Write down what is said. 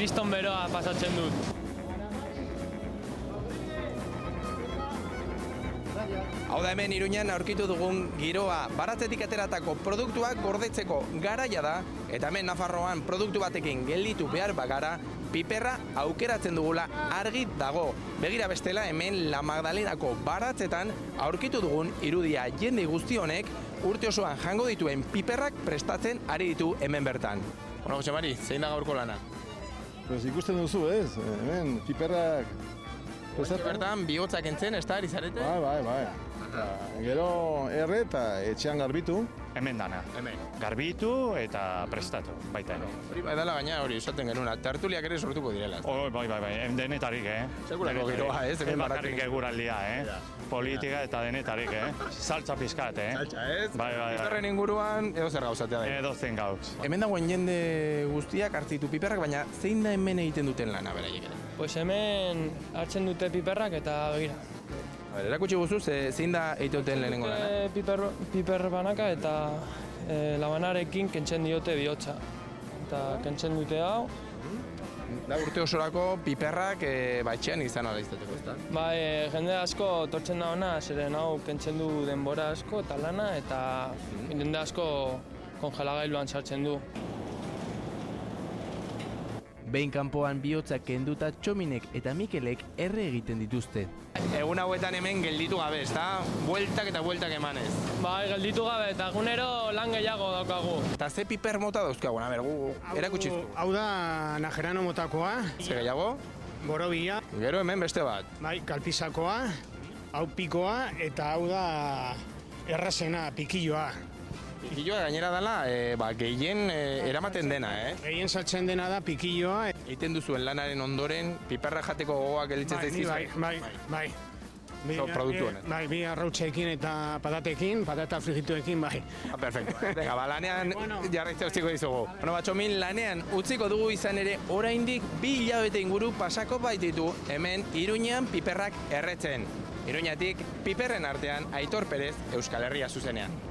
kriston beroa pasatzen dut. Hau da hemen Iruñan aurkitu dugun giroa, baratzetik ateratako produktuak gordetzeko garaia da, eta hemen Nafarroan produktu batekin gelditu behar bagara, piperra aukeratzen dugula argi dago. Begira bestela hemen La Magdalenako baratzetan aurkitu dugun irudia jende guzti honek urte osoan jango dituen piperrak prestatzen ari ditu hemen bertan. Bueno, Jose Mari, zein da gaurko lana? Pues ikusten duzu, ez? Hemen piperrak prestatu. Bertan bihotzak entzen, ez da, ari zarete? Bai. Gero erre eta etxean garbitu. Hemen dana. Hemen. Garbitu eta prestatu, baita ere. Hori bai dela gaina hori esaten genuna, tertuliak ere sortuko direla. Bai, denetarik, Sekulako giroa, ez? Ez bakarrik eguraldia, Politika eta denetarik, Saltza pizkat, Saltza, ez? Bai. Piperren inguruan edo zer gauzatea da. Edozein gauz. Hemen dagoen jende guztiak hartzen ditu piperrak, baina zein da hemen egiten duten lana beraiek ere? Pues hemen hartzen dute piperrak eta begira. Erakutsi guzu, zein da egiten duten lehenengo lana? Piper banaka eta labanarekin kentzen diote bihotza. Eta kentzen dute hau. Da urte osorako piperrak batxean izan ala izateko, ezta? Bai, jende asko tortzen da hona, zeren hau kentzen du denbora asko eta lana, eta jende asko kongelagailuan sartzen du. Behin kanpoan bihotzak kenduta Txominek eta Mikelek erre egiten dituzte. Egun hauetan hemen gelditu gabe, ezta? Bueltak eta bueltak emanez. Bai, gelditu gabe eta egunero lan gehiago daukagu. Eta ze piper mota dauzkagu, gu erakutsizku. Hau da najerano motakoa. Ze gehiago? Borobia. Gero hemen beste bat. Bai, kalpizakoa, hau pikoa eta hau da errazena, pikilloa. Pikilloa gainera dela, gehien eramaten dena, Gehien saltzen dena da pikilloa. Egiten duzuen lanaren ondoren, piperra jateko gogoak gelditzen zaizkizu. Bai. Produktu honen. Bai, bi arrautxeekin eta patatekin, patata frigituekin, bai. Perfecto. Venga, lanean jarraitzea utziko dizugu. Bueno, Txomin, lanean utziko dugu izan ere oraindik 2 hilabete inguru pasako baititu hemen Iruñan piperrak erretzen. Iruñatik piperren artean Aitor Perez, Euskal Herria zuzenean.